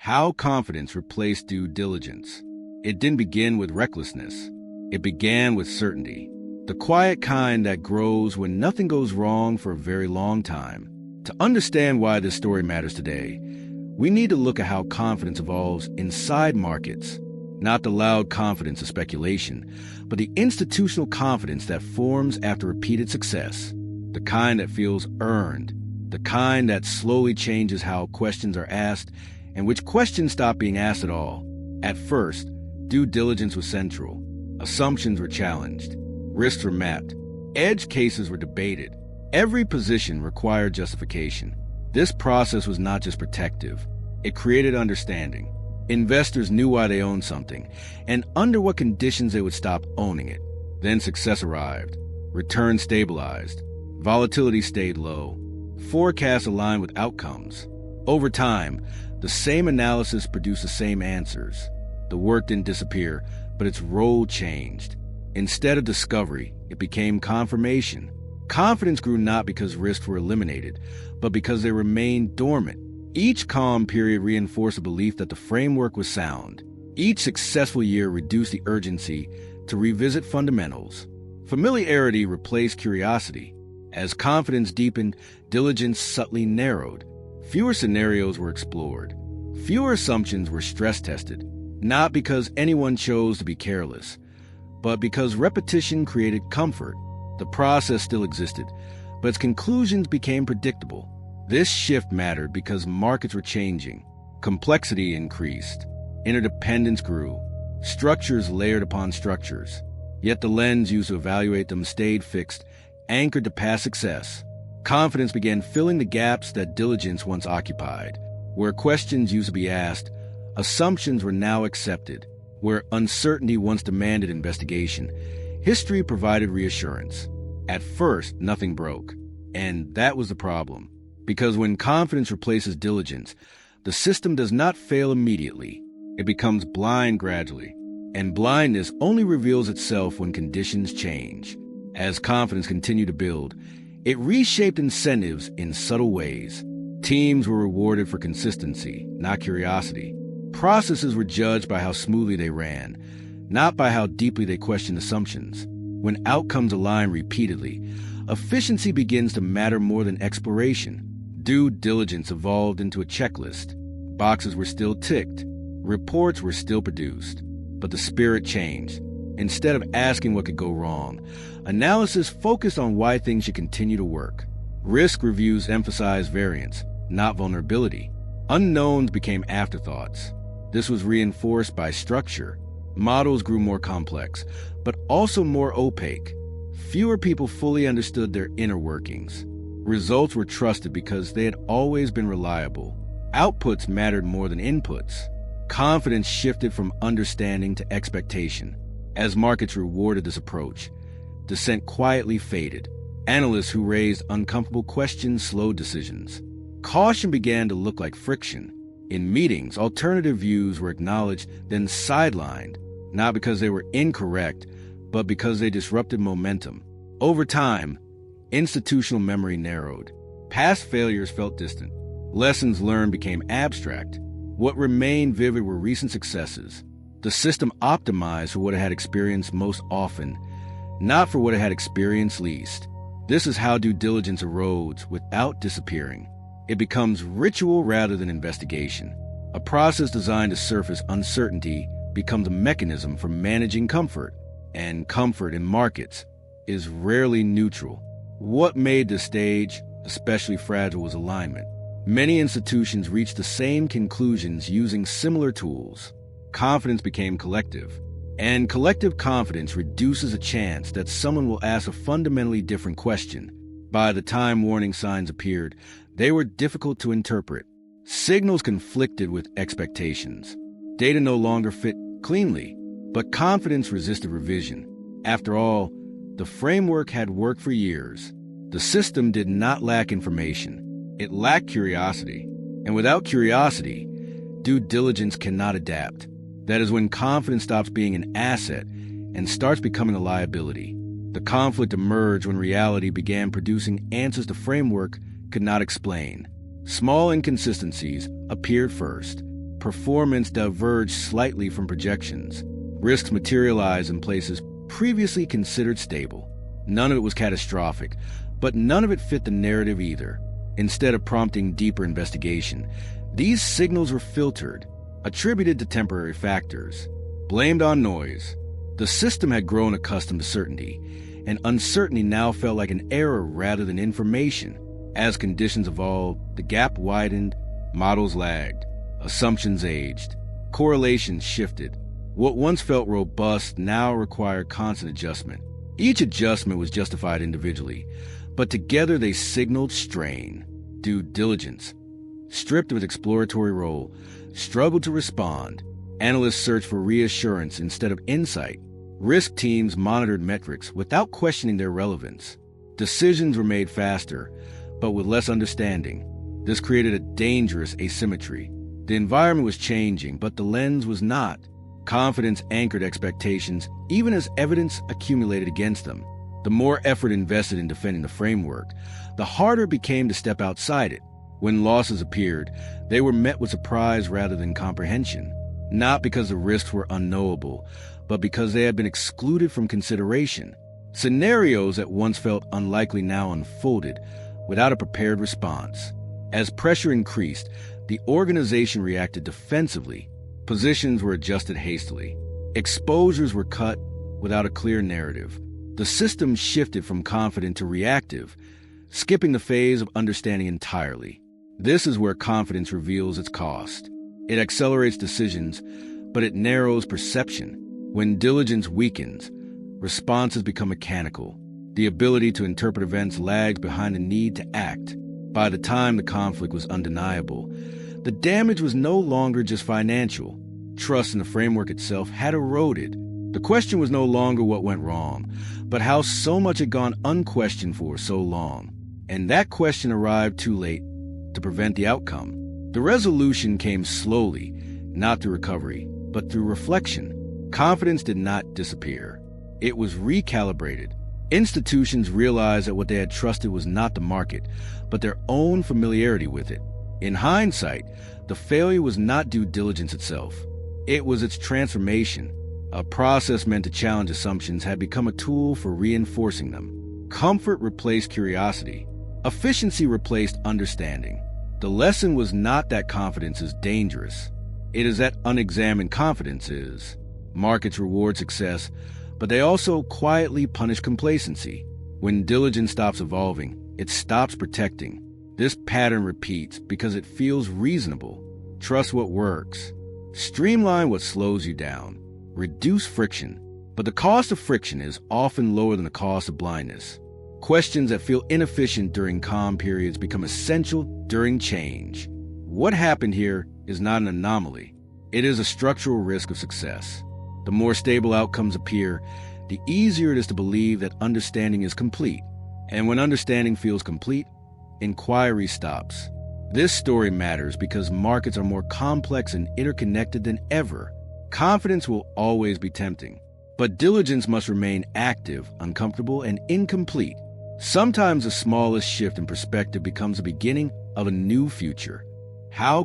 How confidence replaced due diligence. It didn't begin with recklessness. It began with certainty. The quiet kind that grows when nothing goes wrong for a very long time. To understand why this story matters today, we need to look at how confidence evolves inside markets. Not the loud confidence of speculation, but the institutional confidence that forms after repeated success. The kind that feels earned. The kind that slowly changes how questions are asked and which questions stop being asked at all. At first, due diligence was central. Assumptions were challenged. Risks were mapped. Edge cases were debated. Every position required justification. This process was not just protective. It created understanding. Investors knew why they owned something and under what conditions they would stop owning it. Then success arrived. Returns stabilized. Volatility stayed low. Forecasts aligned with outcomes. Over time, the same analysis produced the same answers. The work didn't disappear, but its role changed. Instead of discovery, it became confirmation. Confidence grew not because risks were eliminated, but because they remained dormant. Each calm period reinforced a belief that the framework was sound. Each successful year reduced the urgency to revisit fundamentals. Familiarity replaced curiosity. As confidence deepened, diligence subtly narrowed. Fewer scenarios were explored. Fewer assumptions were stress-tested, not because anyone chose to be careless, but because repetition created comfort. The process still existed, but its conclusions became predictable. This shift mattered because markets were changing. Complexity increased. Interdependence grew. Structures layered upon structures. Yet the lens used to evaluate them stayed fixed, anchored to past success. Confidence began filling the gaps that diligence once occupied. Where questions used to be asked, assumptions were now accepted. Where uncertainty once demanded investigation, history provided reassurance. At first, nothing broke. And that was the problem. Because when confidence replaces diligence, the system does not fail immediately. It becomes blind gradually. And blindness only reveals itself when conditions change. As confidence continued to build, it reshaped incentives in subtle ways. Teams were rewarded for consistency, not curiosity. Processes were judged by how smoothly they ran, not by how deeply they questioned assumptions. When outcomes align repeatedly, efficiency begins to matter more than exploration. Due diligence evolved into a checklist. Boxes were still ticked. Reports were still produced. But the spirit changed. Instead of asking what could go wrong, analysis focused on why things should continue to work. Risk reviews emphasized variance, not vulnerability. Unknowns became afterthoughts. This was reinforced by structure. Models grew more complex, but also more opaque. Fewer people fully understood their inner workings. Results were trusted because they had always been reliable. Outputs mattered more than inputs. Confidence shifted from understanding to expectation. As markets rewarded this approach, dissent quietly faded. Analysts who raised uncomfortable questions slowed decisions. Caution began to look like friction. In meetings, alternative views were acknowledged, then sidelined, not because they were incorrect, but because they disrupted momentum. Over time, institutional memory narrowed. Past failures felt distant. Lessons learned became abstract. What remained vivid were recent successes. The system optimized for what it had experienced most often, not for what it had experienced least. This is how due diligence erodes without disappearing. It becomes ritual rather than investigation. A process designed to surface uncertainty becomes a mechanism for managing comfort, and comfort in markets is rarely neutral. What made the stage especially fragile was alignment. Many institutions reached the same conclusions using similar tools. Confidence became collective, and collective confidence reduces a chance that someone will ask a fundamentally different question. By the time warning signs appeared, they were difficult to interpret. Signals conflicted with expectations. Data no longer fit cleanly, but confidence resisted revision. After all, the framework had worked for years. The system did not lack information. It lacked curiosity. And without curiosity, due diligence cannot adapt. That is when confidence stops being an asset and starts becoming a liability. The conflict emerged when reality began producing answers the framework could not explain. Small inconsistencies appeared first. performance diverged slightly from projections. Risks materialized in places previously considered stable. None of it was catastrophic, but none of it fit the narrative either. Instead of prompting deeper investigation, these signals were filtered, attributed to temporary factors, blamed on noise. The system had grown accustomed to certainty, and uncertainty now felt like an error rather than information. As conditions evolved, the gap widened, models lagged, assumptions aged, correlations shifted. What once felt robust now required constant adjustment. Each adjustment was justified individually, but together they signaled strain. Due diligence, stripped of its exploratory role, struggled to respond. Analysts searched for reassurance instead of insight. Risk teams monitored metrics without questioning their relevance. Decisions were made faster, but with less understanding. This created a dangerous asymmetry. The environment was changing, but the lens was not. Confidence anchored expectations, even as evidence accumulated against them. The more effort invested in defending the framework, the harder it became to step outside it. When losses appeared, they were met with surprise rather than comprehension. Not because the risks were unknowable, but because they had been excluded from consideration. Scenarios that once felt unlikely now unfolded without a prepared response. As pressure increased, the organization reacted defensively. Positions were adjusted hastily. Exposures were cut without a clear narrative. The system shifted from confident to reactive, skipping the phase of understanding entirely. This is where confidence reveals its cost. It accelerates decisions, but it narrows perception. When diligence weakens, responses become mechanical. The ability to interpret events lags behind the need to act. By the time the conflict was undeniable, the damage was no longer just financial. Trust in the framework itself had eroded. The question was no longer what went wrong, but how so much had gone unquestioned for so long. And that question arrived too late to prevent the outcome. The resolution came slowly, not through recovery, but through reflection. Confidence did not disappear. It was recalibrated. Institutions realized that what they had trusted was not the market, but their own familiarity with it. In hindsight, the failure was not due diligence itself. It was its transformation. A process meant to challenge assumptions had become a tool for reinforcing them. Comfort replaced curiosity. Efficiency replaced understanding. The lesson was not that confidence is dangerous. It is that unexamined confidence is. Markets reward success, but they also quietly punish complacency. When diligence stops evolving, it stops protecting. This pattern repeats because it feels reasonable. Trust what works. Streamline what slows you down. Reduce friction. But the cost of friction is often lower than the cost of blindness. Questions that feel inefficient during calm periods become essential during change. What happened here is not an anomaly. It is a structural risk of success. The more stable outcomes appear, the easier it is to believe that understanding is complete. And when understanding feels complete, inquiry stops. This story matters because markets are more complex and interconnected than ever. Confidence will always be tempting, but diligence must remain active, uncomfortable, and incomplete. Sometimes the smallest shift in perspective becomes the beginning of a new future. How